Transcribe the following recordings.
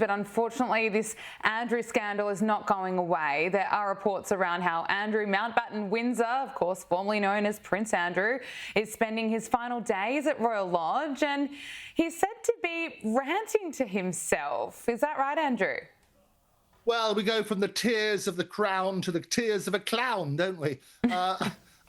But unfortunately, this Andrew scandal is not going away. There are reports around how Andrew Mountbatten Windsor, of course formerly known as Prince Andrew, is spending his final days at Royal Lodge, and he's said to be ranting to himself. Is that right, Andrew? Well, we go from the tears of the crown to the tears of a clown, don't we?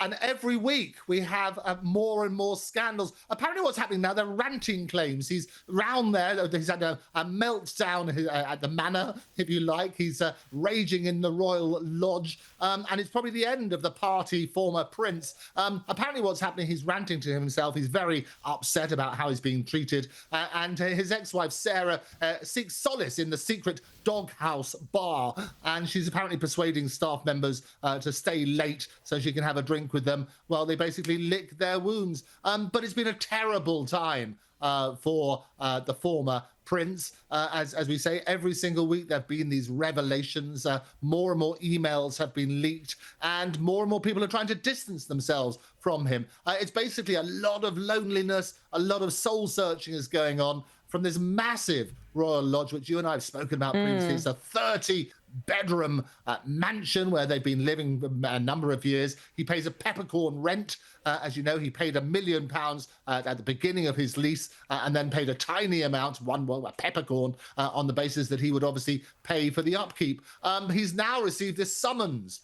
And every week we have more and more scandals. Apparently what's happening now, they're ranting claims. He's round there, he's had a meltdown at the manor, if you like. He's raging in the Royal Lodge. And it's probably the end of the party former prince. Apparently what's happening, he's ranting to himself. He's very upset about how he's being treated. And his ex-wife, Sarah, seeks solace in the secret doghouse bar. And she's apparently persuading staff members to stay late so she can have a drink with them while they basically lick their wounds. But it's been a terrible time for the former prince. As we say, every single week there have been these revelations. More and more emails have been leaked, and more people are trying to distance themselves from him. It's basically a lot of loneliness, a lot of soul searching is going on from this massive Royal Lodge, which you and I have spoken about previously. It's a 30-bedroom mansion where they've been living a number of years. He pays a peppercorn rent. As you know, he paid £1 million at the beginning of his lease, and then paid a tiny amount, a peppercorn, on the basis that he would obviously pay for the upkeep. He's now received this summons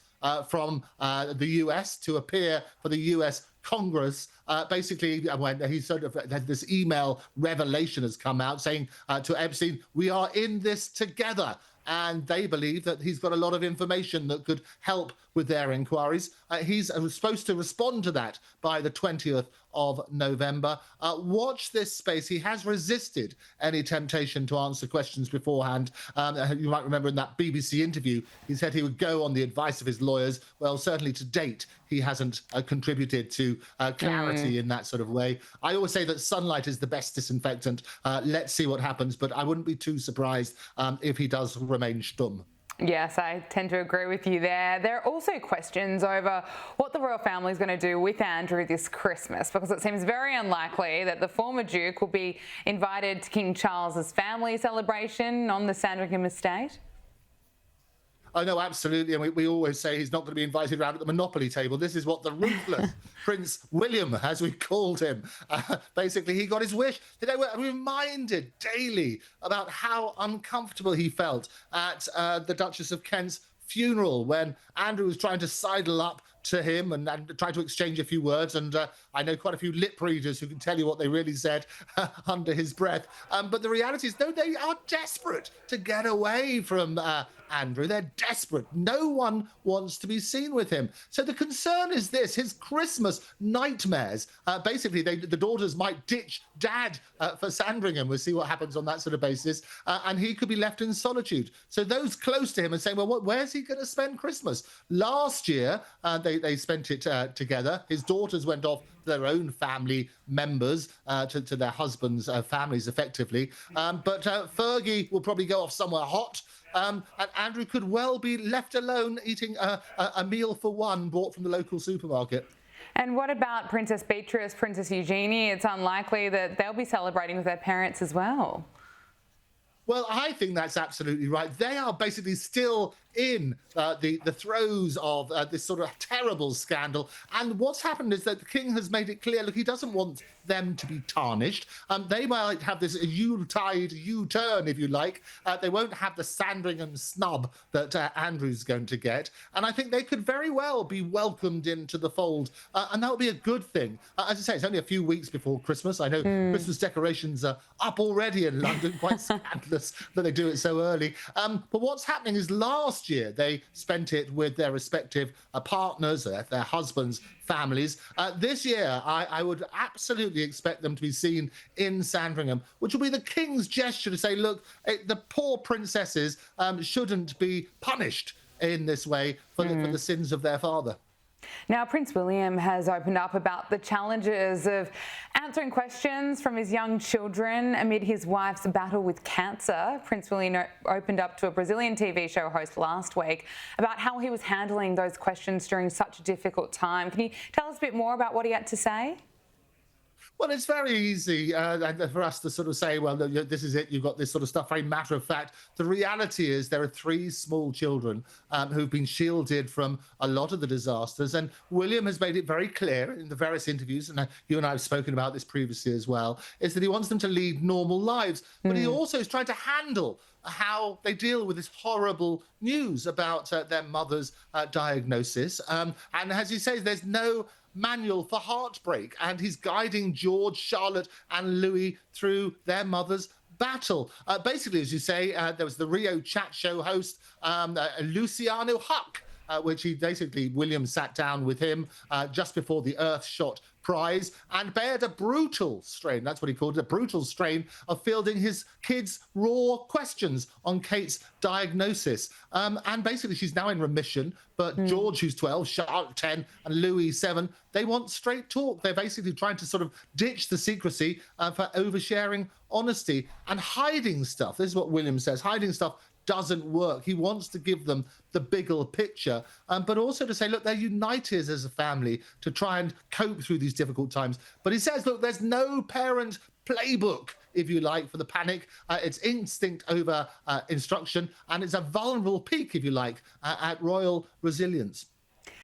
from the US to appear for the US Congress. Basically, when he sort of had this email revelation has come out saying to Epstein, "We are in this together." And they believe that he's got a lot of information that could help with their inquiries. He's supposed to respond to that by the 20th of November. Watch this space. He has resisted any temptation to answer questions beforehand. You might remember in that BBC interview, he said he would go on the advice of his lawyers. Well, certainly to date, he hasn't contributed to clarity in that sort of way. I always say that sunlight is the best disinfectant. Let's see what happens, but I wouldn't be too surprised if he does remain stumm. Yes, I tend to agree with you there. There are also questions over what the royal family is going to do with Andrew this Christmas, because it seems very unlikely that the former Duke will be invited to King Charles's family celebration on the Sandringham estate. Oh, no, absolutely. And we always say he's not going to be invited around at the Monopoly table. This is what the ruthless Prince William, as we called him, basically, he got his wish. Today we're reminded daily about how uncomfortable he felt at the Duchess of Kent's funeral when Andrew was trying to sidle up to him and try to exchange a few words. And I know quite a few lip readers who can tell you what they really said under his breath. But the reality is, no, they are desperate to get away from Andrew. They're desperate. No one wants to be seen with him. So the concern is this, his Christmas nightmares. Basically, the daughters might ditch dad for Sandringham. We'll see what happens on that sort of basis. And he could be left in solitude. So those close to him are saying, well, where's he going to spend Christmas? Last year, they spent it together. His daughters went off to their own family members, to their husbands' families, effectively. But Fergie will probably go off somewhere hot. And Andrew could well be left alone eating a meal for one bought from the local supermarket. And what about Princess Beatrice, Princess Eugenie? It's unlikely that they'll be celebrating with their parents as well. Well, I think that's absolutely right. They are basically still in the throes of this sort of terrible scandal. And what's happened is that the king has made it clear, look, he doesn't want them to be tarnished. They might have this Yuletide U-turn, if you like. They won't have the Sandringham snub that Andrew's going to get. And I think they could very well be welcomed into the fold. And that would be a good thing. As I say, it's only a few weeks before Christmas. I know Christmas decorations are up already in London, quite scandalous that they do it so early. But what's happening is last year they spent it with their respective partners, their husbands, families. This year, I would absolutely expect them to be seen in Sandringham, which will be the king's gesture to say, look, the poor princesses shouldn't be punished in this way for the sins of their father. Now, Prince William has opened up about the challenges of answering questions from his young children amid his wife's battle with cancer. Prince William opened up to a Brazilian TV show host last week about how he was handling those questions during such a difficult time. Can you tell us a bit more about what he had to say? Well, it's very easy for us to sort of say, well, this is it. You've got this sort of stuff, very matter of fact. The reality is there are three small children who've been shielded from a lot of the disasters. And William has made it very clear in the various interviews, and you and I have spoken about this previously as well, is that he wants them to lead normal lives. But he also is trying to handle how they deal with this horrible news about their mother's diagnosis. And as he says, there's no manual for heartbreak, and he's guiding George, Charlotte, and Louis through their mother's battle. Basically, as you say, there was the Rio chat show host, Luciano Huck, which William sat down with him just before the Earthshot prize and bared a brutal strain, that's what he called it, a brutal strain of fielding his kids' raw questions on Kate's diagnosis. And basically, she's now in remission, but George, who's 12, Charlotte, 10, and Louis, 7, they want straight talk. They're basically trying to sort of ditch the secrecy for oversharing honesty and hiding stuff. This is what William says, hiding stuff doesn't work. He wants to give them the bigger picture, but also to say, look, they're united as a family to try and cope through these difficult times. But he says, look, there's no parent playbook, if you like, for the panic. It's instinct over instruction, and it's a vulnerable peak, if you like, at royal resilience.